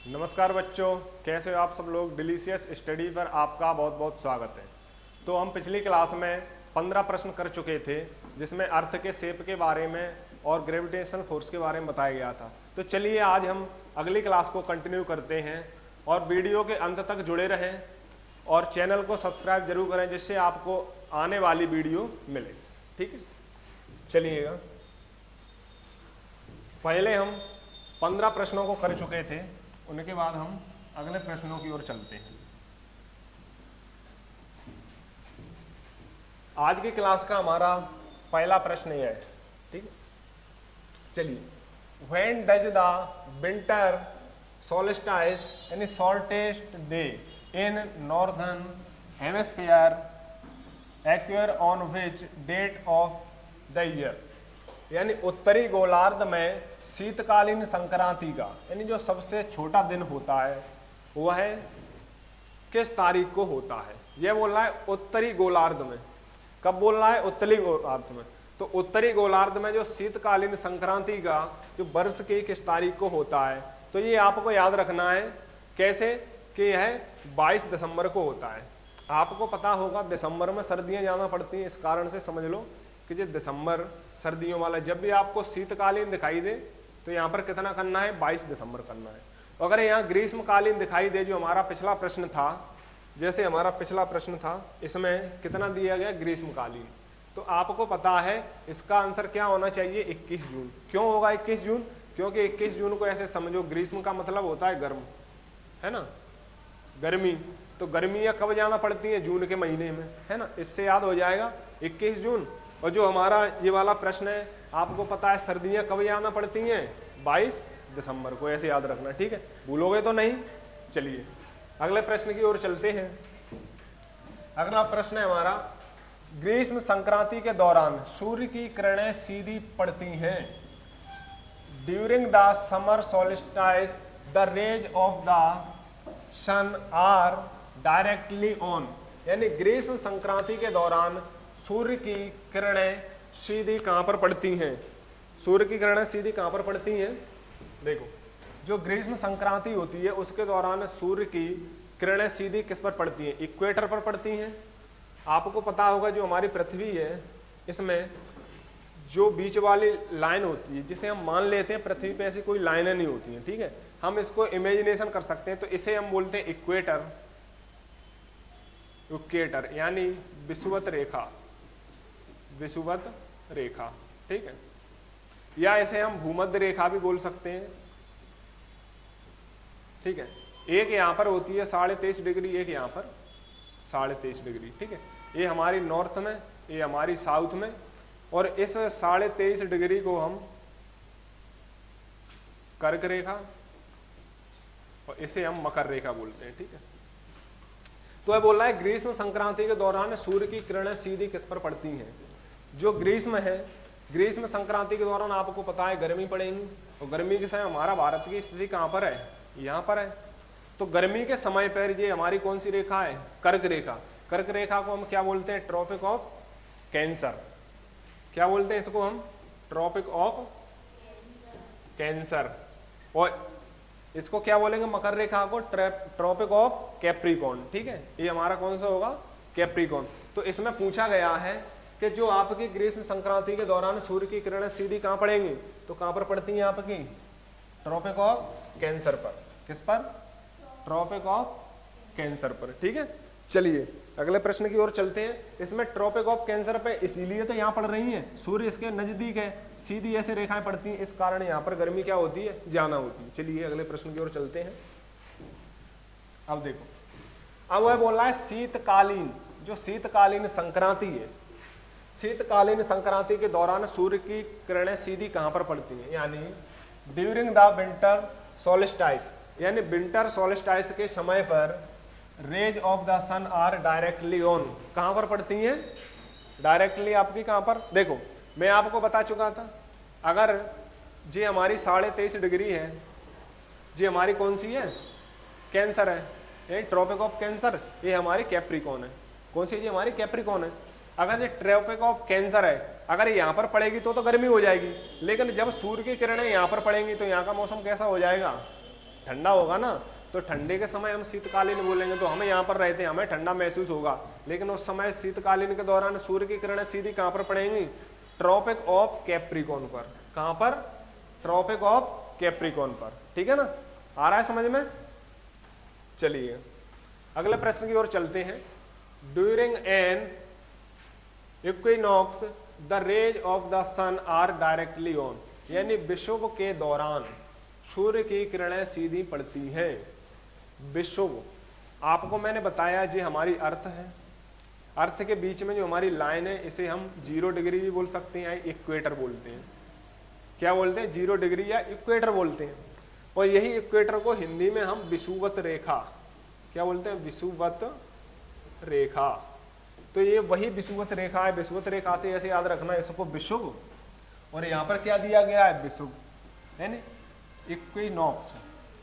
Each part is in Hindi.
नमस्कार बच्चों, कैसे हो आप सब लोग। डिलीशियस स्टडी पर आपका बहुत बहुत स्वागत है। तो हम पिछली क्लास में 15 प्रश्न कर चुके थे, जिसमें अर्थ के शेप के बारे में और ग्रेविटेशनल फोर्स के बारे में बताया गया था। तो चलिए आज हम अगली क्लास को कंटिन्यू करते हैं और वीडियो के अंत तक जुड़े रहें और चैनल को सब्सक्राइब जरूर करें, जिससे आपको आने वाली वीडियो मिले। ठीक है, चलिएगा। पहले हम 15 प्रश्नों को कर चुके थे, उनके बाद हम अगले प्रश्नों की ओर चलते हैं। आज की क्लास का हमारा पहला प्रश्न यह है। ठीक है, चलिए। When does the winter solstice यानी shortest day in northern hemisphere occur on which date of the year, यानी उत्तरी गोलार्ध में शीतकालीन संक्रांति का यानी जो सबसे छोटा दिन होता है वह किस तारीख को होता है। यह बोल रहा है उत्तरी गोलार्ध में। कब बोल रहा है? उत्तरी गोलार्ध में। तो उत्तरी गोलार्ध में जो शीतकालीन संक्रांति का जो वर्ष की किस तारीख को होता है, तो ये आपको याद रखना है। कैसे? कि यह 22 दिसंबर को होता है। आपको पता होगा दिसंबर में सर्दियां ज्यादा पड़ती हैं, इस कारण से समझ लो कि जो दिसंबर सर्दियों वाला, जब भी आपको शीतकालीन दिखाई दे तो यहाँ पर कितना करना है? 22 दिसंबर करना है। अगर यहाँ ग्रीष्मकालीन दिखाई दे, जो हमारा पिछला प्रश्न था, जैसे हमारा पिछला प्रश्न था, इसमें कितना दिया गया? ग्रीष्मकालीन। तो आपको पता है इसका आंसर क्या होना चाहिए? 21 जून। क्यों होगा 21 जून? क्योंकि 21 जून को ऐसे समझो, ग्रीष्म का मतलब होता है गर्म, है ना, गर्मी। तो गर्मियाँ कब ज्यादा पड़ती हैं? जून के महीने में, है ना। इससे याद हो जाएगा 21 जून। और जो हमारा ये वाला प्रश्न है, आपको पता है सर्दियां कब ज्यादा पड़ती हैं? 22 दिसंबर को। ऐसे याद रखना, ठीक है, भूलोगे तो नहीं। चलिए अगले प्रश्न की ओर चलते हैं। अगला प्रश्न है हमारा, ग्रीष्म संक्रांति के दौरान सूर्य की किरणें सीधी पड़ती हैं। During the summer solstice the rays of the sun are directly on, यानी ग्रीष्म संक्रांति के दौरान सूर्य की किरणें सीधी कहां पर पड़ती हैं? सूर्य की किरणें सीधी कहां पर पड़ती हैं? देखो, जो ग्रीष्म संक्रांति होती है उसके दौरान सूर्य की किरणें सीधी किस पर पड़ती हैं? इक्वेटर पर पड़ती हैं। आपको पता होगा जो हमारी पृथ्वी है, इसमें जो बीच वाली लाइन होती है, जिसे हम मान लेते हैं पृथ्वी पे ऐसी कोई लाइनें नहीं होती हैं, ठीक है, हम इसको इमेजिनेशन कर सकते हैं। तो इसे हम बोलते हैं इक्वेटर, इक्वेटर यानी विषुवत रेखा, विषुवत रेखा, ठीक है, या इसे हम भूमध्य रेखा भी बोल सकते हैं, ठीक है। एक यहां पर होती है 23.5 डिग्री, एक यहां पर 23.5 डिग्री, ठीक है। ये हमारी नॉर्थ में, ये हमारी साउथ में, और इस 23.5 डिग्री को हम कर्क रेखा और इसे हम मकर रेखा बोलते हैं, ठीक है। तो यह बोल रहा है ग्रीष्म संक्रांति के दौरान सूर्य की किरणें सीधी किस पर पड़ती हैं? जो ग्रीष्म है, ग्रीष्म संक्रांति के दौरान आपको पता है गर्मी पड़ेगी, और गर्मी के समय हमारा भारत की स्थिति कहां पर है? यहाँ पर है। तो गर्मी के समय पर ये हमारी कौन सी रेखा है? कर्क रेखा। कर्क रेखा को हम क्या बोलते हैं? Tropic of Cancer. क्या बोलते हैं इसको हम? Tropic of Cancer. और इसको क्या बोलेंगे? मकर रेखा को ट्रॉपिक ऑफ कैप्रिकॉर्न, ठीक है। ये हमारा कौन सा होगा? कैप्रिकॉर्न। तो इसमें पूछा गया है कि जो आपकी ग्रीष्म संक्रांति के दौरान सूर्य की किरणें सीधी कहां पड़ेंगी? तो कहां पर पड़ती हैं आपकी? ट्रॉपिक ऑफ कैंसर पर। किस पर? ट्रॉपिक ऑफ कैंसर पर, ठीक है। चलिए अगले प्रश्न की ओर चलते हैं। इसमें ट्रॉपिक ऑफ कैंसर पे इसीलिए तो यहाँ पड़ रही है, सूर्य इसके नजदीक है, सीधी ऐसे रेखाएं पड़ती हैं, इस कारण यहाँ पर गर्मी क्या होती है? ज्यादा होती है। चलिए अगले प्रश्न की ओर चलते हैं। अब देखो, अब वह बोल रहा है शीतकालीन, जो शीतकालीन संक्रांति है, शीतकालीन संक्रांति के दौरान सूर्य की किरणें सीधी कहां पर पड़ती हैं? यानी ड्यूरिंग द विंटर सोल्स्टिस, यानी विंटर सोल्स्टिस के समय पर rays of the sun are directly on, कहां पर पड़ती हैं? डायरेक्टली आपकी कहां पर? देखो मैं आपको बता चुका था, अगर जी हमारी 23.5 डिग्री है, जी हमारी कौन सी है? कैंसर है, ये ट्रॉपिक ऑफ कैंसर, ये हमारी कैप्रिकॉर्न है। कौन सी? जी हमारी कैप्रिकॉर्न है। अगर ये ट्रॉपिक ऑफ कैंसर है, अगर यहाँ पर पड़ेगी तो गर्मी हो जाएगी, लेकिन जब सूर्य की किरणें यहाँ पर पड़ेंगी तो यहाँ का मौसम कैसा हो जाएगा? ठंडा होगा ना, तो ठंडे के समय हम शीतकालीन बोलेंगे, तो हमें यहाँ पर रहते हैं हमें ठंडा महसूस होगा, लेकिन उस समय शीतकालीन के दौरान सूर्य की किरणें सीधी कहाँ पर पड़ेंगी, ट्रॉपिक ऑफ कैप्रिकॉर्न पर। कहाँ पर, ट्रॉपिक ऑफ कैप्रिकॉर्न पर। ठीक है ना, आ रहा है समझ में। चलिए अगले प्रश्न की ओर चलते हैं। During an equinox the rays of the sun are directly on, यानी विषुव के दौरान सूर्य की किरणें सीधी पड़ती हैं। विषुव आपको मैंने बताया जी हमारी अर्थ है, अर्थ के बीच में जो हमारी लाइन है इसे हम 0 डिग्री भी बोल सकते हैं, इक्वेटर बोलते हैं। क्या बोलते हैं, 0 डिग्री या इक्वेटर बोलते हैं। और यही इक्वेटर को हिंदी में हम विषुवत रेखा, क्या बोलते हैं, विषुवत रेखा। तो ये वही विषुवत रेखा है, विषुवत रेखा से ऐसे याद रखना इसको विषुव, और यहाँ पर क्या दिया गया है, विषुव, है ना, इक्विनॉक्स।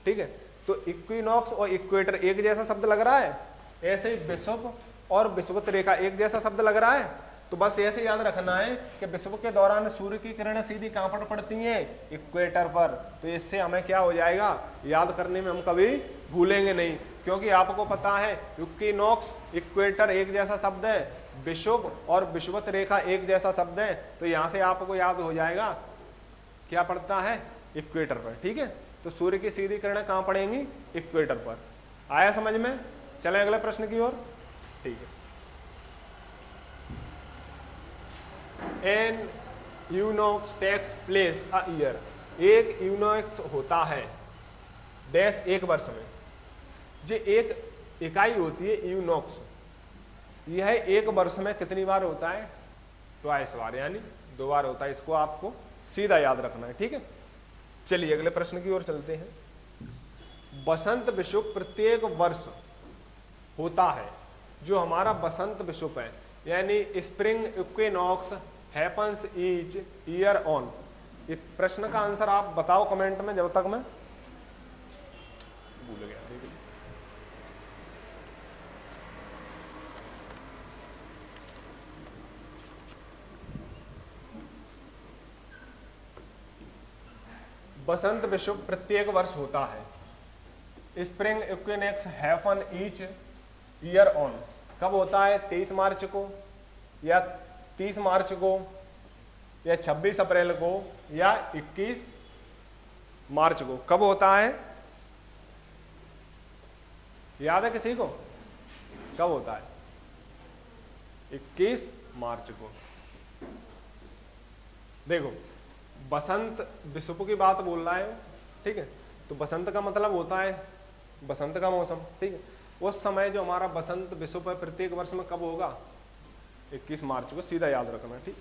ठीक है, तो इक्विनॉक्स और इक्वेटर एक जैसा शब्द लग रहा है, ऐसे ही विषुव और विषुवत रेखा एक जैसा शब्द लग रहा है। तो बस ऐसे याद रखना है कि विषुव के दौरान सूर्य की किरणें सीधी कहां पर पड़ती हैं, इक्वेटर पर। तो इससे हमें क्या हो जाएगा, याद करने में हम कभी भूलेंगे नहीं, क्योंकि आपको पता है इक्विनॉक्स इक्वेटर एक जैसा शब्द है, विषुव और विषुवत रेखा एक जैसा शब्द है। तो यहां से आपको याद हो जाएगा क्या पड़ता है, इक्वेटर पर। ठीक है, तो सूर्य की सीधी किरणें कहां पड़ेंगी, इक्वेटर पर। आया समझ में। चलें अगले प्रश्न की ओर। ठीक है, an equinox takes place a year, एक यूनॉक्स होता है डैश एक वर्ष में। जो एक इकाई होती है यूनॉक्स, यह एक वर्ष में कितनी बार होता है, ट्वाइस बार, यानी 2 बार होता है। इसको आपको सीधा याद रखना है। ठीक है, चलिए अगले प्रश्न की ओर चलते हैं। बसंत विषुव प्रत्येक वर्ष होता है। जो हमारा बसंत विषुव है, यानी spring equinox happens each year on. इस प्रश्न का आंसर आप बताओ कमेंट में, जब तक मैं भूल गया। बसंत विषुव प्रत्येक वर्ष होता है। Spring equinox happen each year on, कब होता है, 23 मार्च को या 30 मार्च को या 26 अप्रैल को या 21 मार्च को। कब होता है, याद है किसी को, कब होता है, 21 मार्च को। देखो बसंत विषुव की बात बोल रहा है, ठीक है, तो बसंत का मतलब होता है बसंत का मौसम। ठीक है, उस समय जो हमारा बसंत विषुव है प्रत्येक वर्ष में कब होगा, 21 मार्च को, सीधा याद रखना। ठीक,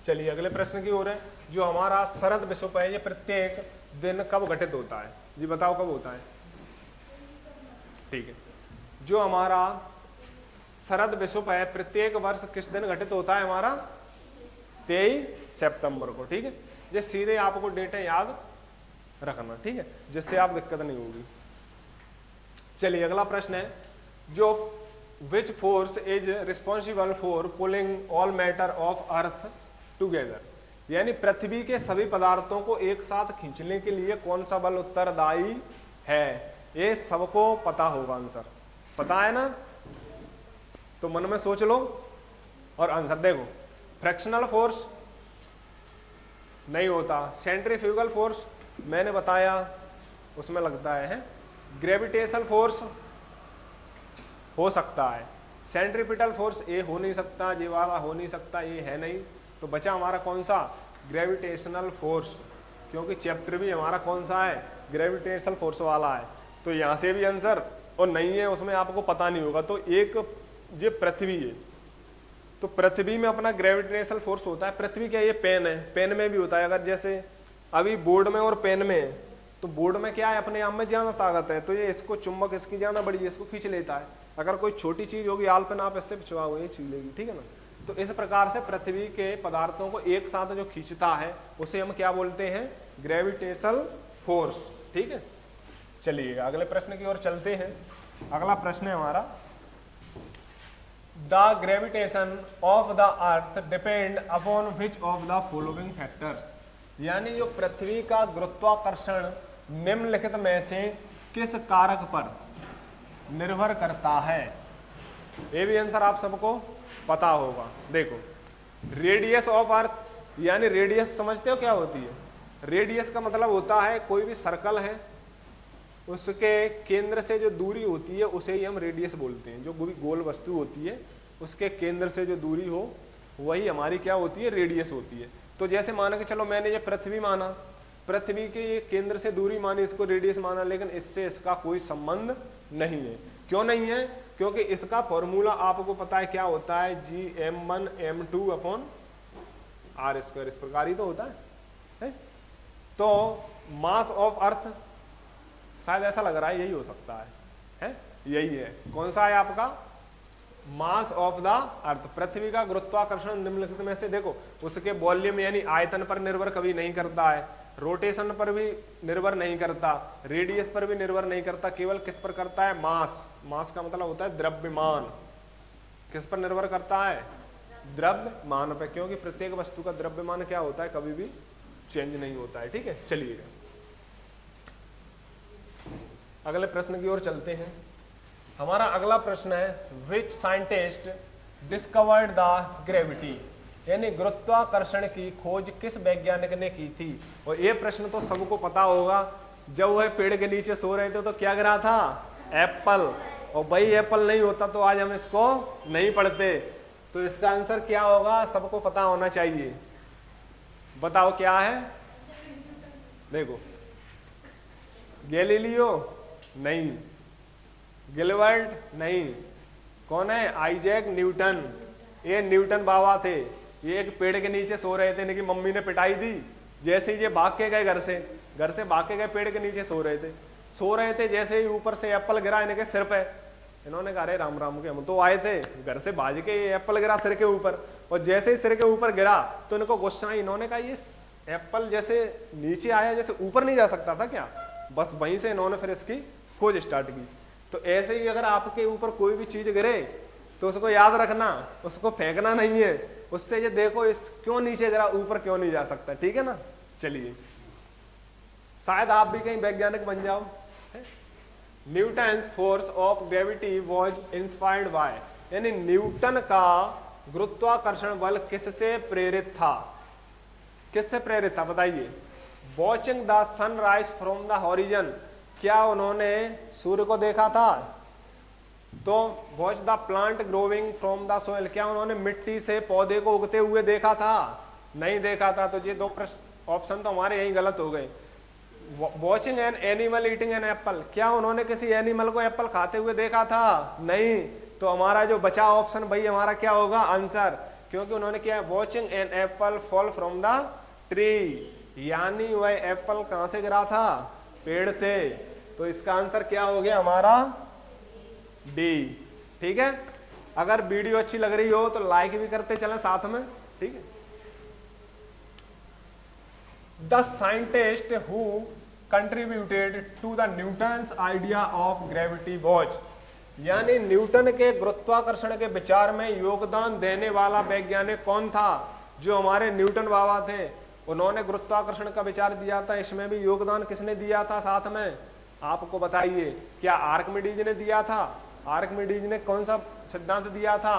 चलिए अगले प्रश्न की ओर है। जो हमारा शरद विषुव है ये प्रत्येक दिन कब घटित होता है, जी बताओ कब होता है। ठीक है, जो हमारा शरद विषुव है प्रत्येक वर्ष किस दिन घटित होता है, हमारा 23 सितंबर को। ठीक है, ये सीधे आपको डेट याद रखना, ठीक है, जिससे आप दिक्कत नहीं होगी। चलिए अगला प्रश्न है, जो which force is responsible for pulling all matter of earth together, यानी पृथ्वी के सभी पदार्थों को एक साथ खींचने के लिए कौन सा बल उत्तरदायी है। ये सबको पता होगा, आंसर पता है ना, तो मन में सोच लो और आंसर देखो। फ्रैक्शनल फोर्स नहीं होता, सेंट्रीफ्यूगल फोर्स मैंने बताया उसमें लगता है, ग्रेविटेशनल फोर्स हो सकता है, सेंट्रीपिटल फोर्स ये हो नहीं सकता, ये वाला हो नहीं सकता, ये है नहीं। तो बचा हमारा कौन सा, ग्रेविटेशनल फोर्स, क्योंकि चैप्टर भी हमारा कौन सा है, ग्रेविटेशनल फोर्स वाला है। तो यहाँ से भी आंसर, और नहीं है उसमें आपको पता नहीं होगा। तो एक ये पृथ्वी है, तो पृथ्वी में अपना ग्रेविटेशनल फोर्स होता है। पृथ्वी क्या, ये पेन है, पेन में भी होता है। अगर जैसे अभी बोर्ड में और पेन में है, तो बोर्ड में क्या है, अपने आप में ज्यादा ताकत है, तो ये इसको चुंबक इसकी ज्यादा बड़ी है, इसको खींच लेता है। अगर कोई छोटी चीज होगी आलपन, आप इससे पिछवाओगे, ये छीन लेगी, ठीक है ना। तो इस प्रकार से पृथ्वी के पदार्थों को एक साथ जो खींचता है उसे हम क्या बोलते हैं, ग्रेविटेशनल फोर्स। ठीक है, चलिए अगले प्रश्न की ओर चलते हैं। अगला प्रश्न है हमारा, the gravitation of the earth depend upon which of the following factors, यानी जो पृथ्वी का गुरुत्वाकर्षण निम्नलिखित में से किस कारक पर निर्भर करता है? ये भी आंसर आप सबको पता होगा। देखो, रेडियस ऑफ अर्थ, यानी रेडियस समझते हो क्या होती है? रेडियस का मतलब होता है कोई भी सर्कल है उसके केंद्र से जो दूरी होती है उसे ही हम रेडियस बोलते हैं। जो कोई गोल वस्तु होती है उसके केंद्र से जो दूरी हो वही हमारी क्या होती है? रेडियस होती है। तो जैसे माना कि चलो मैंने ये पृथ्वी माना, पृथ्वी के ये केंद्र से दूरी मानी, इसको रेडियस माना, लेकिन इससे इसका कोई संबंध नहीं है। क्यों नहीं है? क्योंकि इसका फॉर्मूला आपको पता है क्या होता है? Gm1m2 अपॉन r स्क्वायर, इस प्रकार ही तो होता है? तो मास ऑफ अर्थ, शायद ऐसा लग रहा है यही हो सकता है? यही है। कौन सा है आपका? मास ऑफ द अर्थ। पृथ्वी का गुरुत्वाकर्षण निम्नलिखित में से, देखो, उसके वॉल्यूम यानी आयतन पर निर्भर कभी नहीं करता है, रोटेशन पर भी निर्भर नहीं करता, रेडियस पर भी निर्भर नहीं करता, केवल किस पर करता है? मास। मास का मतलब होता है द्रव्यमान। किस पर निर्भर करता है? द्रव्यमान पे, क्योंकि प्रत्येक वस्तु का द्रव्यमान क्या होता है? कभी भी चेंज नहीं होता है। ठीक है, चलिए अगले प्रश्न की ओर चलते हैं। हमारा अगला प्रश्न है, which scientist discovered the gravity, यानी गुरुत्वाकर्षण की खोज किस वैज्ञानिक ने की थी? और ये प्रश्न तो सबको पता होगा। जब वह पेड़ के नीचे सो रहे थे तो क्या गिरा था? एप्पल। और भाई एप्पल नहीं होता तो आज हम इसको नहीं पढ़ते। तो इसका आंसर क्या होगा? सबको पता होना चाहिए। बताओ क्या है? देखो, गैलीलियो नहीं, गिलबर्ट नहीं, कौन है? Isaac Newton. ये न्यूटन बाबा थे। ये एक पेड़ के नीचे सो रहे थे, इनकी मम्मी ने पिटाई दी। जैसे ही ये भाग के गए घर से भाग के गए, पेड़ के नीचे सो रहे थे, जैसे ही ऊपर से एप्पल गिरा इनके सिर पे। इन्होंने कहा, अरे राम राम के, हम तो आए थे घर से भाज के, ये एप्पल गिरा सिर के ऊपर। और जैसे ही सिर के ऊपर गिरा तो इनको गुस्सा आई। इन्होंने कहा, ये एप्पल जैसे नीचे आया जैसे ऊपर नहीं जा सकता था क्या? बस वहीं से इन्होंने फिर इसकी खोज स्टार्ट की। तो ऐसे ही अगर आपके ऊपर कोई भी चीज गिरे तो उसको याद रखना, उसको फेंकना नहीं है। उससे ये देखो, इस क्यों नीचे गिरा, ऊपर क्यों नहीं जा सकता? ठीक है ना? चलिए, शायद आप भी कहीं वैज्ञानिक बन जाओ। Newton's force of gravity was inspired by, यानी न्यूटन का गुरुत्वाकर्षण बल किससे प्रेरित था? किससे प्रेरित था बताइए? Watching the sunrise from the horizon, क्या उन्होंने सूर्य को देखा था? तो watch the plant growing from the soil, क्या उन्होंने मिट्टी से पौधे को उगते हुए देखा था? नहीं देखा था। तो ये दो प्रश्न ऑप्शन तो हमारे यही गलत हो गए। Watching an animal eating an apple, क्या उन्होंने किसी एनिमल को एप्पल खाते हुए देखा था? नहीं। तो हमारा जो बचा ऑप्शन भाई हमारा क्या होगा आंसर? क्योंकि उन्होंने क्या, watching an apple fall from the tree, यानी वह एप्पल कहां से गिरा था? पेड़ से। तो इसका आंसर क्या हो गया हमारा? डी। ठीक है, अगर वीडियो अच्छी लग रही हो तो लाइक भी करते चलें साथ में। ठीक है। The scientist who contributed to the Newton's idea of gravity watch, यानी न्यूटन के गुरुत्वाकर्षण के विचार में योगदान देने वाला वैज्ञानिक कौन था? जो हमारे न्यूटन बाबा थे, उन्होंने गुरुत्वाकर्षण का विचार दिया था। इसमें भी योगदान किसने दिया था साथ में? आपको बताइए। क्या आर्किमिडीज ने दिया था? आर्किमिडीज ने कौन सा सिद्धांत दिया था?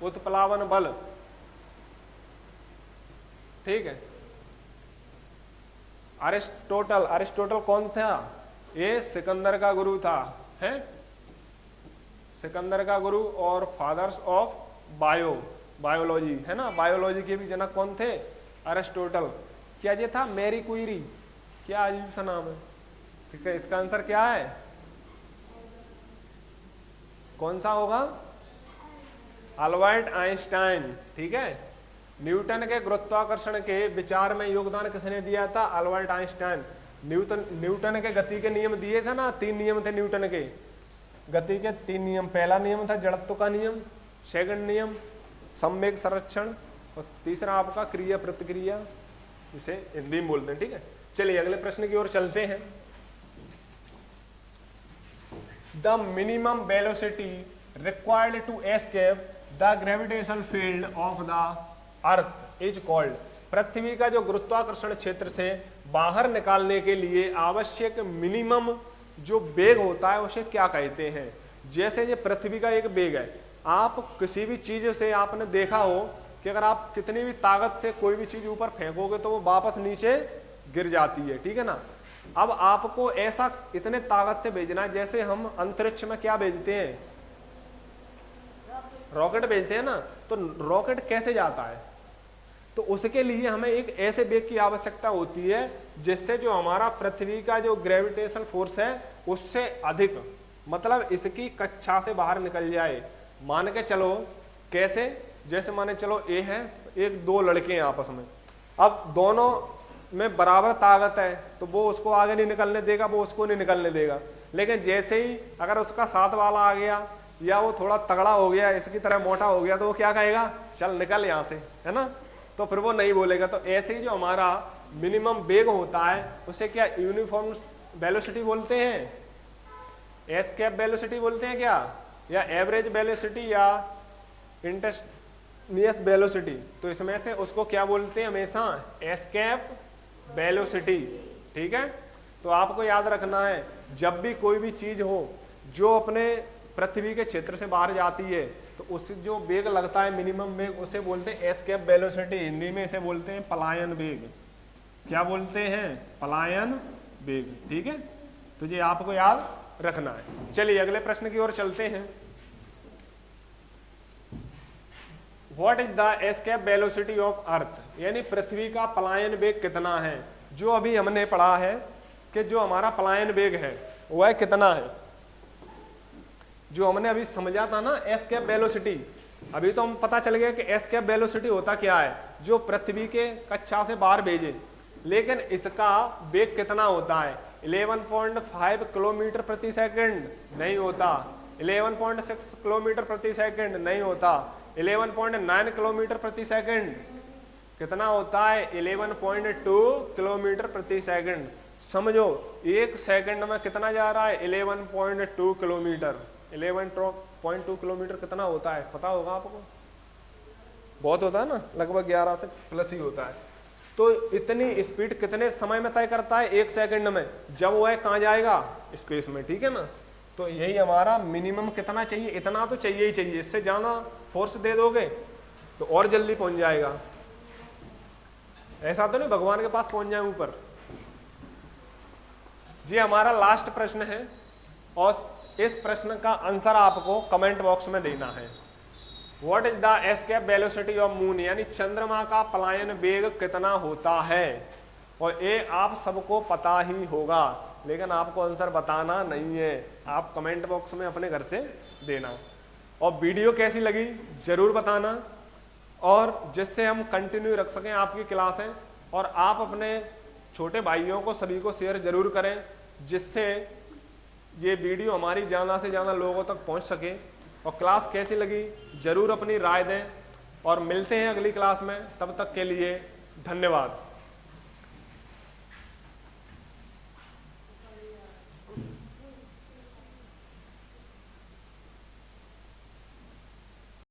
उत्प्लावन बल। ठीक है। अरिस्टोटल कौन था? ये सिकंदर का गुरु था, है? सिकंदर का गुरु। और फादर्स ऑफ बायोलॉजी, है ना? बायोलॉजी के भी जनक कौन थे? अरिस्टोटल। क्या ये था? मैरी क्यूरी, क्या अजीब सा नाम है। ठीक है, इसका आंसर क्या है? कौन सा होगा? Albert Einstein. ठीक है, न्यूटन के गुरुत्वाकर्षण के विचार में योगदान किसने दिया था? Albert Einstein. न्यूटन के गति के नियम दिए थे ना, 3 नियम थे न्यूटन के गति के। 3 नियम। पहला नियम था जड़त्व का नियम, सेकंड नियम सम्वेग संरक्षण, और तीसरा आपका क्रिया प्रतिक्रिया, इसे हिंदी में बोलते हैं। ठीक है, चलिए अगले प्रश्न की ओर चलते हैं। The minimum velocity required to escape the gravitational field of the earth is called, पृथ्वी का जो गुरुत्वाकर्षण क्षेत्र से बाहर निकालने के लिए आवश्यक मिनिमम जो वेग होता है उसे क्या कहते हैं। जैसे ये पृथ्वी का एक वेग है, आप किसी भी चीज से आपने देखा हो कि अगर आप कितनी भी ताकत से कोई भी चीज ऊपर फेंकोगे तो वो वापस नीचे गिर जाती है, ठीक है ना। अब आपको ऐसा इतने ताकत से भेजना है, जैसे हम अंतरिक्ष में क्या भेजते हैं, रॉकेट भेजते हैं ना, तो रॉकेट कैसे जाता है, तो उसके लिए हमें एक ऐसे वेग की आवश्यकता होती है जिससे जो हमारा पृथ्वी का जो ग्रेविटेशनल फोर्स है उससे अधिक, मतलब इसकी कक्षा से बाहर निकल जाए। मान के चलो कैसे, जैसे माने चलो ए है, एक दो लड़के हैं आपस में, अब दोनों में बराबर ताकत है तो वो उसको आगे नहीं निकलने देगा, वो उसको नहीं निकलने देगा। लेकिन जैसे ही अगर उसका साथ वाला आ गया या वो थोड़ा तगड़ा हो गया, इसकी तरह मोटा हो गया, तो वो क्या कहेगा, चल निकल यहाँ से, है ना, तो फिर वो नहीं बोलेगा। तो ऐसे ही जो हमारा मिनिमम वेग होता है उसे क्या यूनिफॉर्म वेलोसिटी बोलते हैं, एस्केप वेलोसिटी बोलते हैं क्या, या एवरेज वेलोसिटी या इंस्टेंटेनियस वेलोसिटी, तो इसमें से उसको क्या बोलते हैं हमेशा, एस्केप वेलोसिटी, ठीक है। तो आपको याद रखना है जब भी कोई भी चीज हो जो अपने पृथ्वी के क्षेत्र से बाहर जाती है तो उस जो वेग लगता है मिनिमम वेग उसे बोलते हैं एस्केप वेलोसिटी, हिंदी में इसे बोलते हैं पलायन वेग। क्या बोलते हैं, पलायन वेग, ठीक है। तो ये आपको याद रखना है। चलिए अगले प्रश्न की ओर चलते हैं। What is the escape velocity of earth, यानी पृथ्वी का पलायन वेग कितना है। जो अभी हमने पढ़ा है कि जो हमारा पलायन वेग है वह कितना है, जो हमने अभी समझा था ना एस्केप वेलोसिटी, अभी तो हम पता चल गया कि एस्केप वेलोसिटी होता क्या है, जो पृथ्वी के कक्षा से बाहर भेजे, लेकिन इसका वेग कितना होता है, 11.5 किलोमीटर प्रति सेकंड नहीं होता, 11.6 किलोमीटर प्रति सेकंड नहीं होता, 11.9 किलोमीटर प्रति सेकंड कितना होता है, 11.2 किलोमीटर प्रति सेकंड। समझो एक सेकंड में कितना जा रहा है, 11.2 किलोमीटर। 11.2 किलोमीटर कितना होता है पता होगा आपको, बहुत होता है ना, लगभग 11 से प्लस ही होता है। तो इतनी स्पीड कितने समय में तय करता है, एक सेकंड में, जब वह कहाँ जाएगा, स्पेस में, ठीक है ना। तो यही हमारा मिनिमम कितना चाहिए, इतना तो चाहिए ही चाहिए, इससे ज्यादा फोर्स दे दोगे तो और जल्दी पहुंच जाएगा। ऐसा तो नहीं भगवान के पास पहुंच जाए ऊपर। जी हमारा लास्ट प्रश्न है और इस प्रश्न का आंसर आपको कमेंट बॉक्स में देना है। What is the escape velocity of moon, यानी चंद्रमा का पलायन वेग कितना होता है। और ये आप सबको पता ही होगा, लेकिन आपको आंसर बताना नहीं है, आप कमेंट बॉक्स में अपने घर से देना। और वीडियो कैसी लगी जरूर बताना, और जिससे हम कंटिन्यू रख सकें आपकी क्लासें, और आप अपने छोटे भाइयों को सभी को शेयर जरूर करें, जिससे ये वीडियो हमारी ज़्यादा से ज़्यादा लोगों तक पहुंच सके। और क्लास कैसी लगी जरूर अपनी राय दें, और मिलते हैं अगली क्लास में, तब तक के लिए धन्यवाद।